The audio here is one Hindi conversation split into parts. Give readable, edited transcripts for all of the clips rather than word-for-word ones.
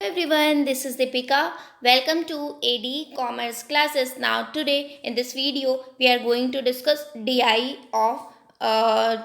Everyone, this is Deepika. Welcome to AD Commerce classes. Now, today in this video, we are going to discuss DI of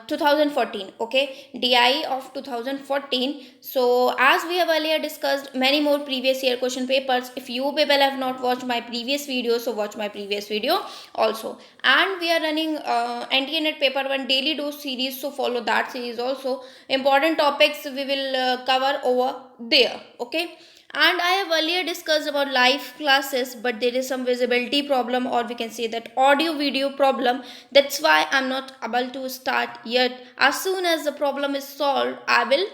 2014. Okay, DI of 2014. So, as we have earlier discussed many more previous year question papers, if you people have not watched my previous video, so watch my previous video also. And we are running NT Paper 1 Daily Dose series, so follow that series also. Important topics we will cover over there. Okay, and I have earlier discussed about live classes, but there is some visibility problem, or we can say that audio video problem. That's why I'm not able to start yet. As soon as the problem is solved, I will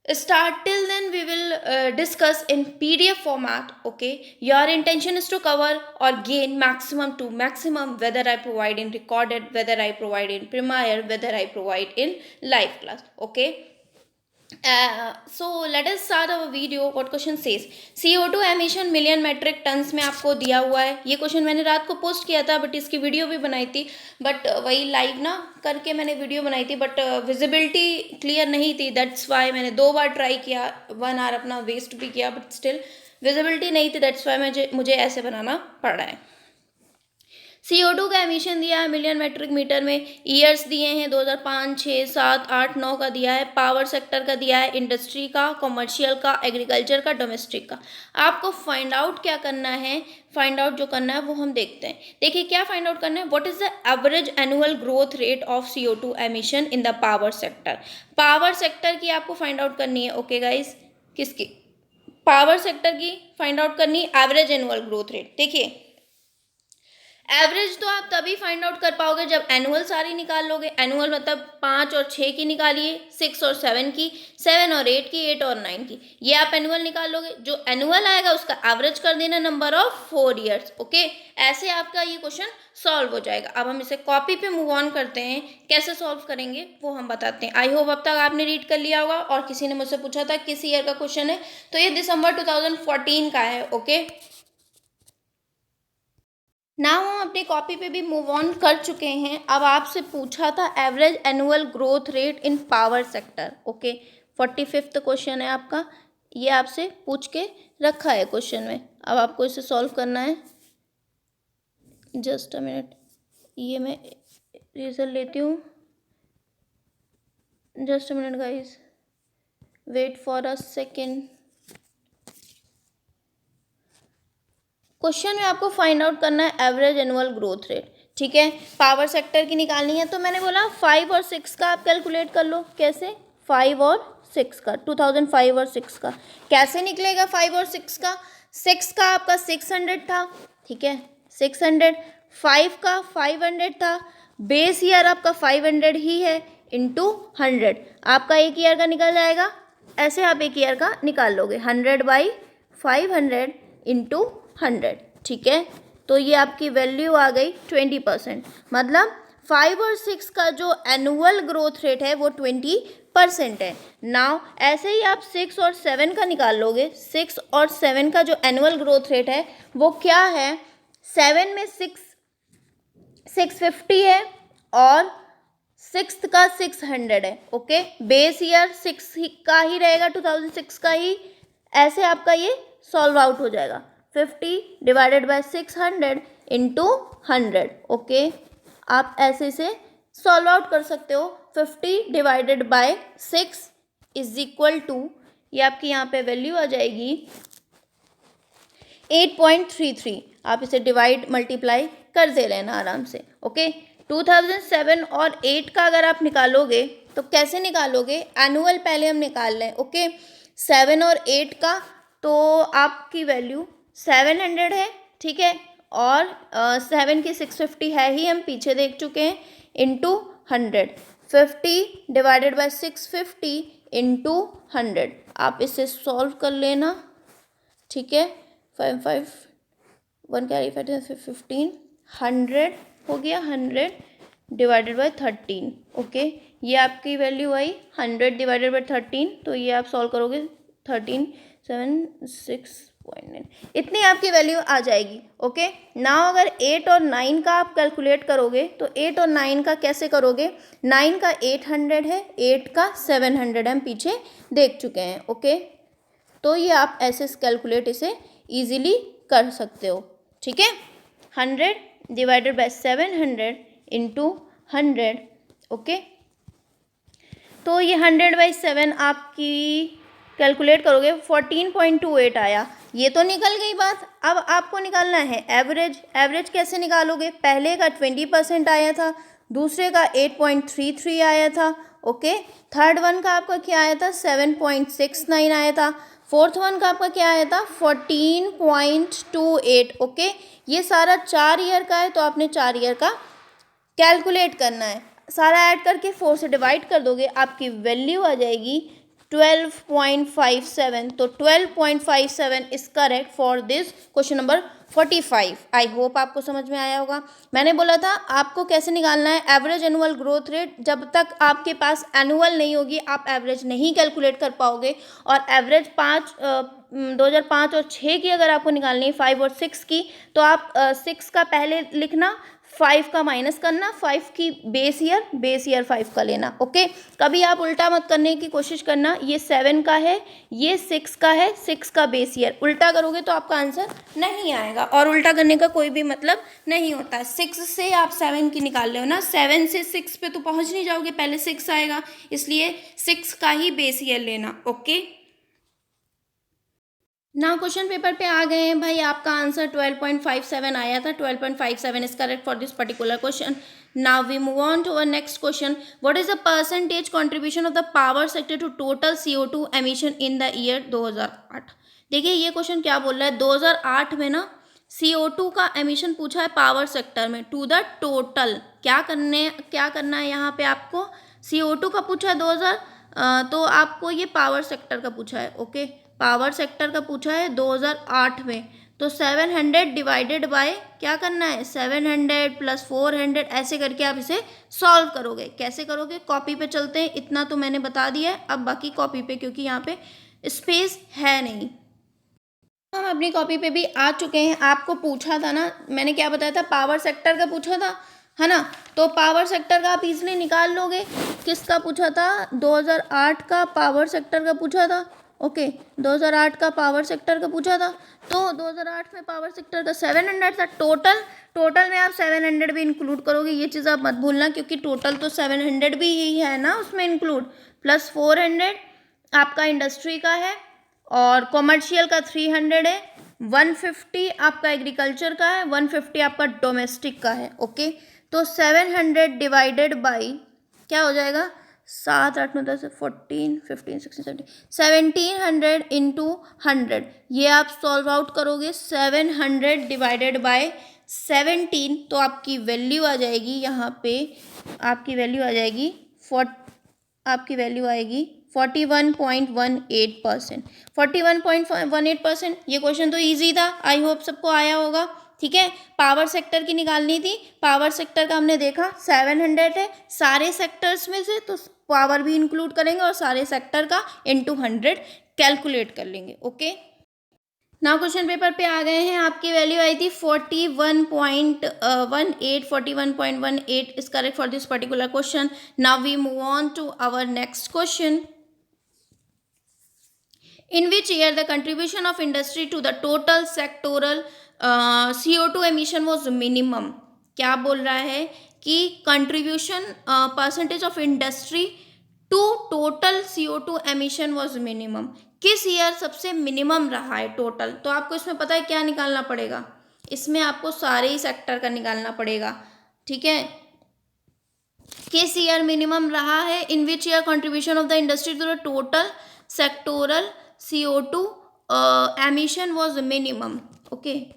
start. Till then we will discuss in PDF format. Okay, your intention is to cover or gain maximum to maximum, whether I provide in recorded, whether I provide in Premiere, whether I provide in live class. Okay, so let us start our video. What question says, CO2 emission million metric tons में आपको दिया हुआ है. ये क्वेश्चन मैंने रात को पोस्ट किया था, बट इसकी वीडियो भी बनाई थी, बट वही लाइव ना करके मैंने वीडियो बनाई थी, बट विजिबिलिटी क्लियर नहीं थी. दैट्स वाई मैंने 2 बार ट्राई किया, 1 आवर अपना वेस्ट भी किया, बट स्टिल विजिबिलिटी नहीं थी. दैट्स वाई मुझे ऐसे बनाना पड़ रहा है. CO2 का एमिशन दिया है मिलियन मेट्रिक मीटर में. ईयर्स दिए हैं 2005, 6, 7, 8, 9 का दिया है. पावर सेक्टर का दिया है, इंडस्ट्री का, कमर्शियल का, एग्रीकल्चर का, डोमेस्टिक का. आपको फाइंड आउट क्या करना है, फाइंड आउट जो करना है वो हम देखते हैं. देखिए क्या फाइंड आउट करना है, what is the average annual growth rate of CO2 emission in the power sector. Power sector की आपको फाइंड आउट करनी है. ओके गाइज, किसकी? पावर सेक्टर की फाइंड आउट करनी है एवरेज एनुअल ग्रोथ रेट. देखिए एवरेज तो आप तभी फाइंड आउट कर पाओगे जब एनुअल सारी निकाल लोगे. एनुअल मतलब 5 और 6 की निकालिए, 6 और 7 की, 7 और 8 की, 8 और 9 की. ये आप एनुअल निकाल लोगे. जो एनुअल आएगा उसका एवरेज कर देना नंबर ऑफ 4 ईयर्स. ओके, ऐसे आपका ये क्वेश्चन सॉल्व हो जाएगा. अब हम इसे कॉपी पे मूव ऑन करते हैं. कैसे सॉल्व करेंगे वो हम बताते हैं. आई होप अब तक आपने रीड कर लिया होगा. और किसी ने मुझसे पूछा था किस ईयर का क्वेश्चन है, तो ये दिसंबर 2014 का है. ओके, नाउ हम अपनी कॉपी पे भी मूव ऑन कर चुके हैं. अब आपसे पूछा था average annual growth rate in power sector. Okay, 45वां क्वेश्चन है आपका. ये आपसे पूछ के रखा है क्वेश्चन में. अब आपको इसे सॉल्व करना है. जस्ट अ मिनट, ये मैं रिजल्ट लेती हूँ. Just a minute guys, wait for a second. Question में आपको फाइंड आउट करना है एवरेज एनुअल ग्रोथ रेट. ठीक है, पावर सेक्टर की निकालनी है. तो मैंने बोला 5 और 6 का आप कैलकुलेट कर लो. कैसे? 5 और 6 का, 2005 और 6 का कैसे निकलेगा? 5 और 6 का, 6 का आपका 600 था. ठीक है, 600. 5 का 500 था. बेस ईयर आपका 500 ही है, इंटू 100. आपका एक ईयर का निकल जाएगा. ऐसे आप एक ईयर का निकाल लोगे. 100/500 इंटू 100. ठीक है, तो ये आपकी वैल्यू आ गई 20%. मतलब 5 और 6 का जो एनुअल ग्रोथ रेट है वो 20% है. नाउ ऐसे ही आप 6 और 7 का निकाल लोगे. 6 और 7 का जो एनुअल ग्रोथ रेट है वो क्या है? 7 में 650 है और 6 का 600 है. ओके, बेस ईयर 6 का ही रहेगा, 2006 का ही. ऐसे आपका ये सॉल्व आउट हो जाएगा. 50/600 इंटू 100. ओके, आप ऐसे से सॉल्व आउट कर सकते हो. 50/6 इज इक्वल टू, ये आपकी यहाँ पे वैल्यू आ जाएगी 8.33. आप इसे डिवाइड मल्टीप्लाई कर दे लेना आराम से. ओके, 2007 और 8 का अगर आप निकालोगे तो कैसे निकालोगे? एनुअल पहले हम निकाल लें. ओके, 7 और 8 का, तो आपकी वैल्यू 700 है. ठीक है, और 7 की 650 है ही, हम पीछे देख चुके हैं, इंटू 100. 50/650 इंटू 100. आप इसे सॉल्व कर लेना. ठीक है, 5 5 1 कैरी 15, 100 हो गया. 100/13. ओके, ये आपकी वैल्यू आई 100/13. तो ये आप सॉल्व करोगे 13,706.9, इतनी आपकी वैल्यू आ जाएगी. ओके, नाउ अगर 8 और 9 का आप कैलकुलेट करोगे तो 8 और 9 का कैसे करोगे? 9 का 800 है, 8 का 700 हम पीछे देख चुके हैं. ओके, तो ये आप ऐसे कैलकुलेट इसे ईजिली कर सकते हो, ठीक है। 100 डिवाइडेड बाय 700 इंटू 100, ओके। तो ये 100/7 आपकी कैलकुलेट करोगे 14.28 आया। ये तो निकल गई बात। अब आपको निकालना है एवरेज। एवरेज कैसे निकालोगे? पहले का 20% आया था, दूसरे का 8.33 आया था, ओके। थर्ड वन का आपका क्या आया था? 7.69 आया था। फोर्थ वन का आपका क्या आया था? 14.28, ओके। ये सारा 4 ईयर का है, तो आपने 4 ईयर का कैलकुलेट करना है। सारा ऐड करके 4 से डिवाइड कर दोगे, आपकी वैल्यू आ जाएगी 12.57। तो 12.57 is correct for this question number 45। I hope आपको समझ में आया होगा। मैंने बोला था आपको कैसे निकालना है एवरेज एनुअल ग्रोथ रेट। जब तक आपके पास एनुअल नहीं होगी आप एवरेज नहीं कैलकुलेट कर पाओगे। और एवरेज 2005 और 6 की अगर आपको निकालनी है, 5 और 6 की, तो आप 6 का पहले लिखना, 5 का माइनस करना, 5 की बेस ईयर 5 का लेना, ओके। कभी आप उल्टा मत करने की कोशिश करना। ये 7 का है, ये 6 का है, 6 का बेस ईयर। उल्टा करोगे तो आपका आंसर नहीं आएगा, और उल्टा करने का कोई भी मतलब नहीं होता। 6 से आप 7 की निकाल रहे हो ना, 7 से 6 पे तो पहुंच नहीं जाओगे, पहले 6 आएगा, इसलिए 6 का ही बेस ईयर लेना, ओके। ना क्वेश्चन पेपर पे आ गए हैं भाई। आपका आंसर 12.57 आया था। 12.57 is correct for this particular question. Now we move on to our next question. What is the percentage contribution of the power sector to total CO2 emission in the year 2008? देखिए ये क्वेश्चन क्या बोल रहा है, 2008 में ना CO2 का एमिशन पूछा है पावर सेक्टर में टू द टोटल। क्या करना है यहाँ पे आपको? CO2 का पूछा है 2000, तो आपको ये पावर सेक्टर का पूछा है, ओके। पावर सेक्टर का पूछा है 2008 में, तो 700 डिवाइडेड बाय क्या करना है? 700 प्लस 400, ऐसे करके आप इसे सॉल्व करोगे। कैसे करोगे? कॉपी पे चलते हैं, इतना तो मैंने बता दिया है, अब बाकी कॉपी पे, क्योंकि यहाँ पे स्पेस है नहीं। हम अपनी कॉपी पे भी आ चुके हैं। आपको पूछा था ना, मैंने क्या बताया था, पावर सेक्टर का पूछा था, है ना। तो पावर सेक्टर का आप इजीली निकाल लोगे। किसका पूछा था? 2008 का पावर सेक्टर का पूछा था, ओके। 2008 का पावर सेक्टर का पूछा था, तो 2008 में पावर सेक्टर का 700 था। टोटल में आप 700 भी इंक्लूड करोगे, ये चीज़ आप मत भूलना, क्योंकि टोटल तो 700 भी ही है ना उसमें इंक्लूड, प्लस 400 आपका इंडस्ट्री का है, और कॉमर्शियल का 300 है, 150 आपका एग्रीकल्चर का है, 150 आपका डोमेस्टिक का है, ओके। तो 700 डिवाइडेड बाई क्या हो जाएगा? 7 8 9 10 14 15 16 1700 इंटू 100। ये आप सॉल्व आउट करोगे, 700 डिवाइडेड बाय 17, तो आपकी वैल्यू आ जाएगी यहाँ पे, आपकी वैल्यू आ जाएगी 41.18%। 41.18%। ये क्वेश्चन तो इजी था, आई होप सबको आया होगा, ठीक है। पावर सेक्टर की निकालनी थी। पावर सेक्टर का हमने देखा 700 है, सारे सेक्टर्स में से तो पावर भी इंक्लूड करेंगे और सारे सेक्टर का इंटू 100 कैलकुलेट कर लेंगे, ओके। नाउ क्वेश्चन पेपर पे आ गए हैं। आपकी वैल्यू आई थी 41.18, 41.18 is correct for this particular question. Now we move on to our next question. In which year the contribution of industry to the total sectoral CO2 emission was minimum? क्या बोल रहा है कि contribution percentage of industry to total CO2 emission was minimum. किस ईयर सबसे मिनिमम रहा है टोटल? तो आपको इसमें पता है क्या निकालना पड़ेगा, इसमें आपको सारे ही सेक्टर का निकालना पड़ेगा, ठीक है। किस ईयर मिनिमम रहा है? In which year contribution of the industry to the total sectoral CO2 emission was minimum, okay.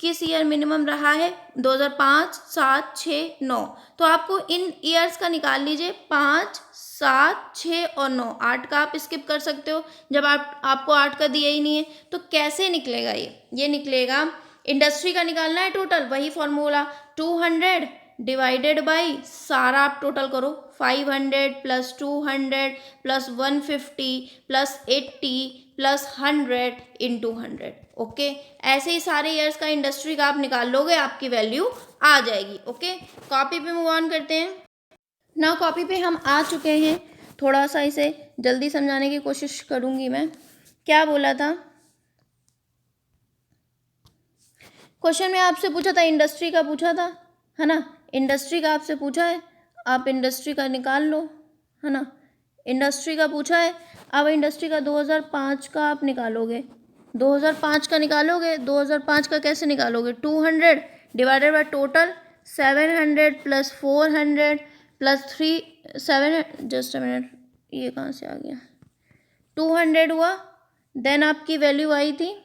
किस ईयर मिनिमम रहा है? 2005, 7, 6, 9। तो आपको इन ईयर्स का निकाल लीजिए, 5, 7, 6 और 9। 8 का आप स्किप कर सकते हो, जब आपको 8 का दिया ही नहीं है। तो कैसे निकलेगा ये निकलेगा, इंडस्ट्री का निकालना है टोटल, वही फॉर्मूला 200 डिवाइडेड बाई सारा आप टोटल करो, 500 plus 200 plus 150 plus 80 plus 100 into 100, okay. ऐसे ही सारे ईयर्स का इंडस्ट्री का आप निकाल लोगे, आपकी वैल्यू आ जाएगी, ओके। कॉपी पे मूव ऑन करते हैं। ना कॉपी पे हम आ चुके हैं, थोड़ा सा इसे जल्दी समझाने की कोशिश करूँगी मैं। क्या बोला था क्वेश्चन में? आपसे पूछा था इंडस्ट्री का, पूछा था, है ना? इंडस्ट्री का आपसे पूछा है, आप इंडस्ट्री का निकाल लो, है ना? इंडस्ट्री का पूछा है। अब इंडस्ट्री का 2005 का आप निकालोगे, 2005 का निकालोगे। 2005 का कैसे निकालोगे? 200 divided by total 700 plus 400 plus 7, just a minute, ये कहाँ से आ गया? 200 हुआ, देन आपकी वैल्यू आई थी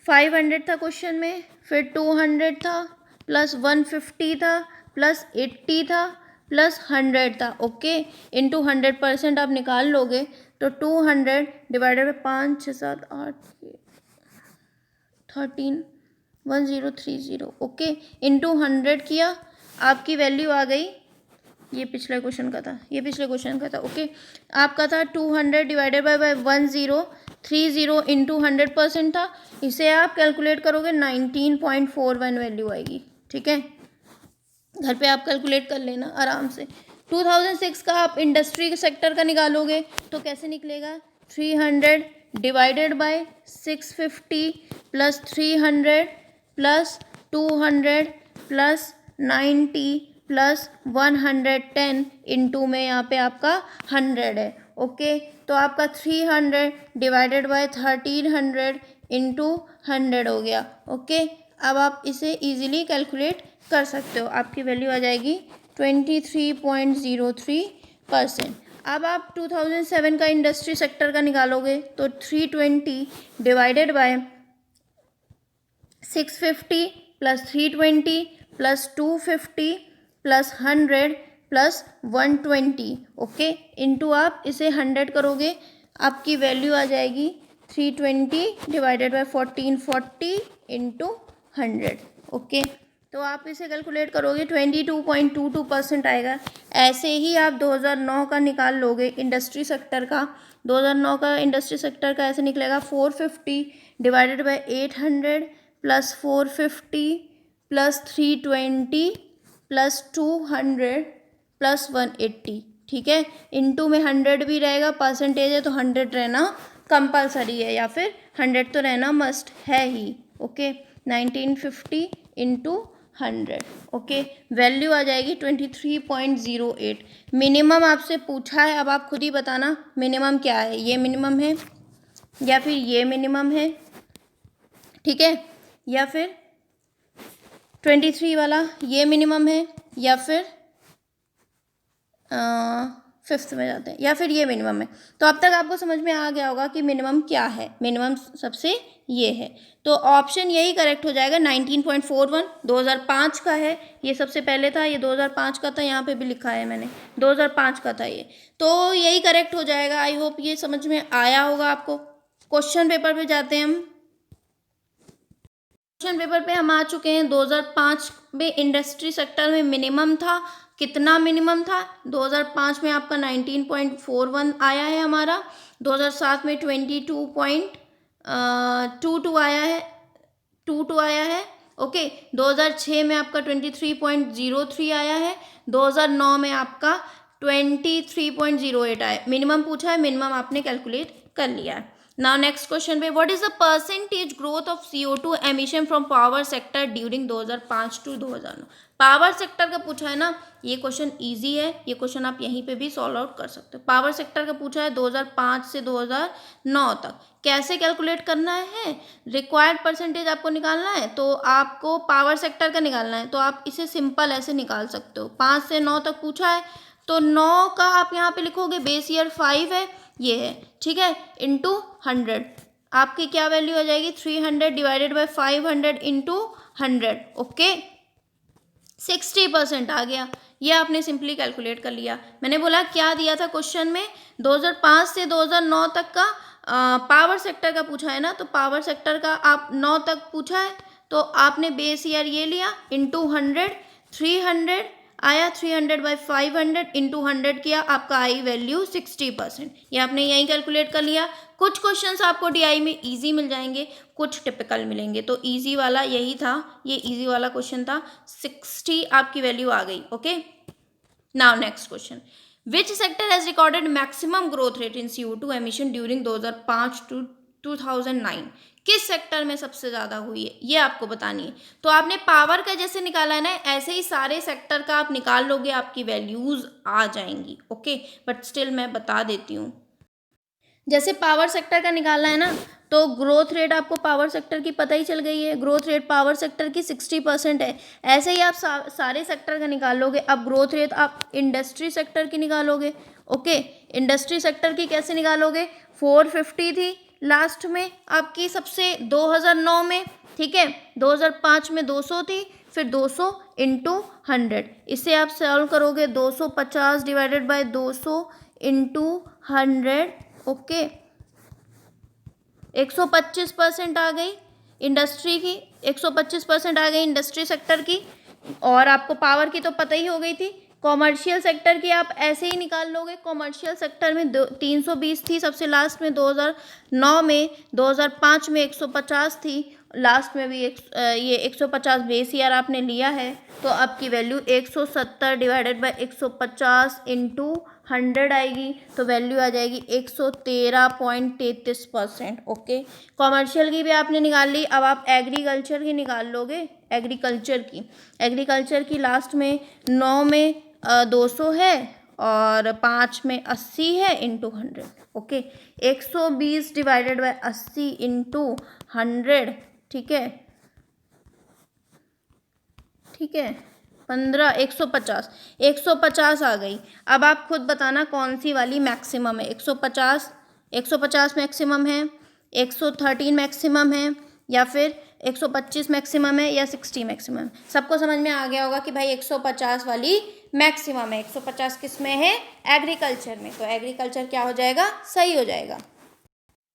500 था क्वेश्चन में, फिर 200 था, प्लस 150 था, प्लस 80 था, प्लस 100 था। ओके, इंटू 100% आप निकाल लोगे तो 200 डिवाइडेड बाई 5 6 7 8 13 1030। ओके, इंटू 100 किया, आपकी वैल्यू आ गई, ये पिछले क्वेश्चन का था, ये पिछले क्वेश्चन का था। ओके, आपका था 200 डिवाइडेड बाय 1030 इंटू 100% था। इसे आप कैलकुलेट करोगे 19.41 वैल्यू आएगी। ठीक है, घर पे आप कैलकुलेट कर लेना आराम से। 2006 का आप इंडस्ट्री के सेक्टर का निकालोगे तो कैसे निकलेगा? 300 divided by 650 plus 300 plus 200 plus 90 plus 110 into में यहाँ पे आपका 100 है। ओके, तो आपका 300 डिवाइडेड बाय 1300 इंटू 100 हो गया। ओके, अब आप इसे इजीली कैलकुलेट कर सकते हो, आपकी वैल्यू आ जाएगी 23.03%। अब आप 2007 का इंडस्ट्री सेक्टर का निकालोगे तो 320 divided by 650 plus 320 plus 250 plus 100 plus 120। Okay, into आप इसे 100 करोगे, आपकी वैल्यू आ जाएगी 320 डिवाइडेड बाय 1440 इंटू 100। ओके, तो आप इसे कैलकुलेट करोगे 22.22% आएगा। ऐसे ही आप 2009 का निकाल लोगे इंडस्ट्री सेक्टर का। 2009 का इंडस्ट्री सेक्टर का ऐसे निकलेगा 450 divided by 800 plus 450 plus 320 plus 200 plus 180। ठीक है, इंटू में 100 भी रहेगा, परसेंटेज है तो 100 रहना कंपलसरी है, या फिर 100 तो रहना मस्ट है ही। Okay, 1950 into 100। ओके, वैल्यू आ जाएगी 23.08। मिनिमम आपसे पूछा है, अब आप खुद ही बताना मिनिमम क्या है। ये मिनिमम है या फिर ये मिनिमम है? ठीक है, या फिर 23 वाला ये मिनिमम है, या फिर फिफ्थ में जाते हैं, या फिर ये मिनिमम है। तो अब तक आपको समझ में आ गया होगा कि मिनिमम क्या है। मिनिमम सबसे ये है, तो ऑप्शन यही करेक्ट हो जाएगा। 19.41 2005 का है, ये सबसे पहले था, ये 2005 का था, यहाँ पे भी लिखा है मैंने 2005 का था ये, तो यही करेक्ट हो जाएगा। आई होप ये समझ में आया होगा आपको। क्वेश्चन पेपर पे जाते हैं हम। क्वेश्चन पेपर पे हम आ चुके हैं। 2005 में इंडस्ट्री सेक्टर में मिनिमम था, कितना मिनिमम था? 2005 में आपका 19.41 आया है हमारा, 2007 में 22.22 आया है, 22 आया है। ओके, 2006 में आपका 23.03 आया है, 2009 में आपका 23.08 आया। मिनिमम पूछा है, मिनिमम आपने कैलकुलेट कर लिया है। नाउ नेक्स्ट क्वेश्चन पे, what is the percentage growth of CO2 emission from power sector during 2005 to 2009? Power sector का पूछा है ना, ये क्वेश्चन इजी है, ये क्वेश्चन आप यहीं पे भी सॉल्व आउट कर सकते हो। पावर सेक्टर का पूछा है 2005 से 2009 तक। कैसे कैलकुलेट करना है? रिक्वायर्ड परसेंटेज आपको निकालना है, तो आपको पावर सेक्टर का निकालना है, तो आप इसे सिंपल ऐसे निकाल सकते हो। 5 से 9 तक पूछा है तो 9 का आप यहाँ पे लिखोगे, बेस ईयर 5 है, ये है, ठीक है, इंटू 100। आपकी क्या वैल्यू आ जाएगी? 300 डिवाइडेड बाई 500 इंटू 100। ओके, 60% आ गया। ये आपने सिंपली कैलकुलेट कर लिया। मैंने बोला क्या दिया था क्वेश्चन में, 2005 से 2009 तक का पावर सेक्टर का पूछा है ना, तो पावर सेक्टर का आप 9 तक पूछा है, तो आपने बेस ईयर ये लिया इंटू 100, 300 आया, 300 बाई 500 इंटू 100 किया, आपका आई वैल्यू 60%। ये आपने यहीं कैलकुलेट कर लिया। कुछ क्वेश्चंस आपको DI में इजी मिल जाएंगे, कुछ टिपिकल मिलेंगे, तो इजी वाला यही था, ये इजी वाला क्वेश्चन था। 60 आपकी वैल्यू आ गई। Okay, now next question, which sector has recorded maximum growth rate in CO2 emission during 2005 to 2009? किस सेक्टर में सबसे ज़्यादा हुई है ये आपको बतानी है। तो आपने पावर का जैसे निकाला है ना, ऐसे ही सारे सेक्टर का आप निकाल लोगे, आपकी वैल्यूज़ आ जाएंगी। ओके, बट स्टिल मैं बता देती हूँ। जैसे पावर सेक्टर का निकालना है ना, तो ग्रोथ रेट आपको पावर सेक्टर की पता ही चल गई है। ग्रोथ रेट पावर सेक्टर की 60% है। ऐसे ही आप सारे सेक्टर का निकालोगे। अब ग्रोथ रेट आप इंडस्ट्री सेक्टर की निकालोगे। ओके, इंडस्ट्री सेक्टर की कैसे निकालोगे? 450 थी लास्ट में आपकी सबसे 2009 में, ठीक है। 2005 में 200 थी, फिर 200 इंटू 100, इसे आप सॉल्व करोगे 250 डिवाइडेड बाय 200 इंटू 100। ओके, 125% आ गई इंडस्ट्री की, 125% आ गई इंडस्ट्री सेक्टर की। और आपको पावर की तो पता ही हो गई थी। कॉमर्शियल सेक्टर की आप ऐसे ही निकाल लोगे। कॉमर्शियल सेक्टर में 320 थी सबसे लास्ट में 2009 में, 2005 में 150 थी, लास्ट में भी ये 150 बेस ईयर आपने लिया है। तो आपकी वैल्यू 170 डिवाइडेड बाय 150 इंटू 100 आएगी। तो वैल्यू आ जाएगी 113.33%। ओके, कॉमर्शियल की भी आपने निकाल ली। अब आप एग्रीकल्चर की निकाल लोगे। एग्रीकल्चर की लास्ट में 9 में 200 है और 5 में 80 है into 100। Okay, 120 divided by 80 into 100, ठीक है, ठीक है। 15, 150 आ गई। अब आप खुद बताना कौन सी वाली मैक्सिमम है। 150 मैक्सिमम है, 113 मैक्सिमम है, या फिर 125 मैक्सिमम है, या 60 मैक्सिमम। सबको समझ में आ गया होगा कि भाई 150 वाली मैक्सिमम है। 150 किस में है? एग्रीकल्चर में। तो एग्रीकल्चर क्या हो जाएगा? सही हो जाएगा।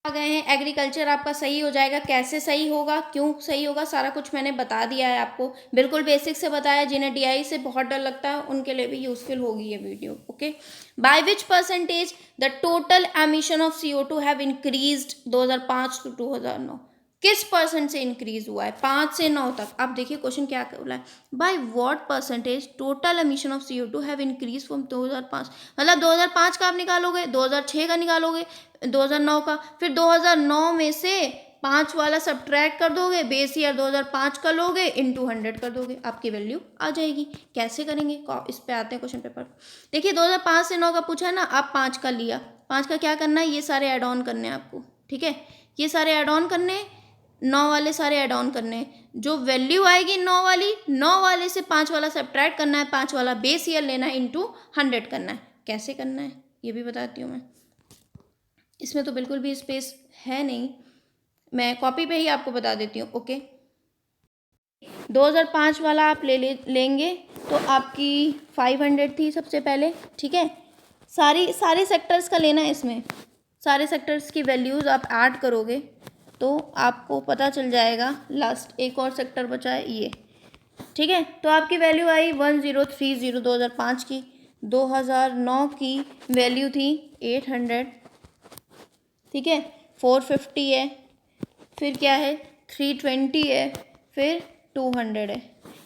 आ गए हैं, एग्रीकल्चर आपका सही हो जाएगा। कैसे सही होगा, क्यों सही होगा, सारा कुछ मैंने बता दिया है आपको, बिल्कुल बेसिक से बताया। जिन्हें DI से बहुत डर लगता है उनके लिए भी यूजफुल होगी ये video. Okay, by which percentage the total emission of CO2 have increased 2005 to 2009? किस परसेंट से इंक्रीज हुआ है 5 से 9 तक? आप देखिए क्वेश्चन क्या बोला है, by what percentage total emission of CO2 have increase from 2005। मतलब 2005 का आप निकालोगे, 2006 का निकालोगे, 2009 का, फिर 2009 में से 5 वाला सब्ट्रैक्ट कर दोगे, बेस ईयर 2005 का लोगे, इंटू 100 कर दोगे, आपकी वैल्यू आ जाएगी। कैसे करेंगे, इस पे आते हैं क्वेश्चन पेपर। देखिए 2005 से 9 का पूछा ना, आप 5 का लिया, 5 का क्या करना है, ये सारे ऐड ऑन करने हैं आपको, ठीक है। ये सारे ऐड ऑन करने, 9 वाले सारे ऐड ऑन करने, जो वैल्यू आएगी 9 वाली, 9 वाले से 5 वाला सब्ट्रैक्ट करना है, 5 वाला बेस ईयर लेना है, इंटू 100 करना है। कैसे करना है ये भी बताती हूँ मैं। इसमें तो बिल्कुल भी स्पेस है नहीं, मैं कॉपी पे ही आपको बता देती हूँ। ओके, 2005 वाला आप लेंगे तो आपकी 500 थी सबसे पहले, ठीक है। सारे सेक्टर्स का लेना है, इसमें सारे सेक्टर्स की वैल्यूज़ आप ऐड करोगे तो आपको पता चल जाएगा। लास्ट एक और सेक्टर बचा है ये, ठीक है। तो आपकी वैल्यू आई 1030 2005 की। 2009 की वैल्यू थी 800, ठीक है। 450 है, फिर क्या है 320 है, फिर 200 है।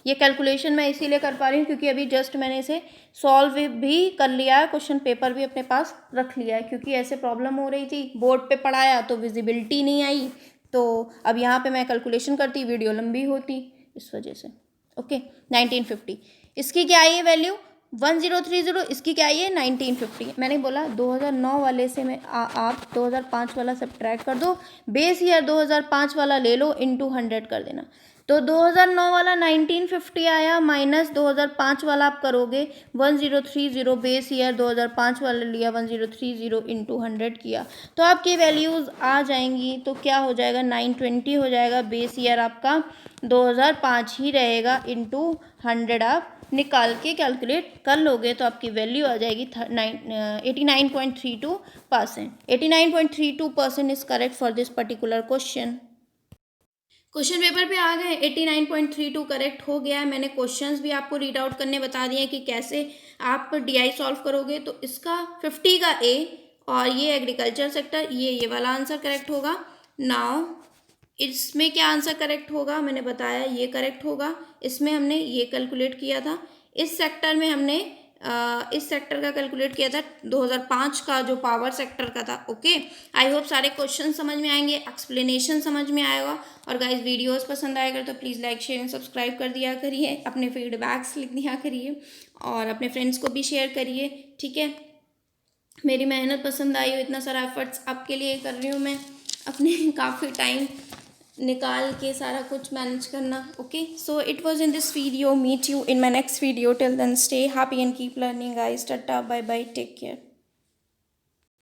ये कैलकुलेशन मैं इसीलिए कर पा रही हूँ क्योंकि अभी जस्ट मैंने इसे सॉल्व भी कर लिया है, क्वेश्चन पेपर भी अपने पास रख लिया है, क्योंकि ऐसे प्रॉब्लम हो रही थी, बोर्ड पे पढ़ाया तो विजिबिलिटी नहीं आई, तो अब यहाँ पे मैं कैलकुलेशन करती, वीडियो लंबी होती, इस वजह से। ओके, 1950 इसकी क्या आई है वैल्यू, 1030, इसकी क्या आई है 1950। मैंने बोला 2009 वाले से मैं आप 2005 वाला सब्ट्रैक्ट कर दो, बेस ईयर 2005 वाला ले लो, इंटू 100 कर देना। तो 2009 वाला 1950 आया, माइनस 2005 वाला आप करोगे 1030, बेस ईयर 2005 वाला लिया 1030 इंटू 100 किया, तो आपकी वैल्यूज़ आ जाएंगी। तो क्या हो जाएगा 920 हो जाएगा, बेस ईयर आपका 2005 ही रहेगा, इंटू 100 आप निकाल के कैलकुलेट कर लोगे तो आपकी वैल्यू आ जाएगी 89.32%। 89.32% is correct for this particular question. Question paper पे आ गए, 89.32 करेक्ट हो गया है। मैंने क्वेश्चंस भी आपको रीड आउट करने बता दिए कि कैसे आप DI सॉल्व करोगे। तो इसका 50 का A और ये एग्रीकल्चर सेक्टर, ये वाला आंसर करेक्ट होगा। नाउ इसमें क्या आंसर करेक्ट होगा, मैंने बताया ये करेक्ट होगा। इसमें हमने ये कैलकुलेट किया था। इस सेक्टर में हमने इस सेक्टर का कैलकुलेट किया था 2005 का, जो पावर सेक्टर का था। ओके, आई होप सारे क्वेश्चन समझ में आएंगे, एक्सप्लेनेशन समझ में आएगा। और गाइज वीडियोस पसंद आएगा तो please like share and subscribe कर दिया करिए, अपने फीडबैक्स लिख दिया करिए और अपने फ्रेंड्स को भी शेयर करिए। ठीक है, मेरी मेहनत पसंद आई हो, इतना सारा एफर्ट्स आपके लिए कर रही हूँ मैं, अपने काफ़ी टाइम निकाल के सारा कुछ मैनेज करना। Okay, so it was in this video, meet you in my next video, till then stay happy and keep learning guys, tata bye bye, take care.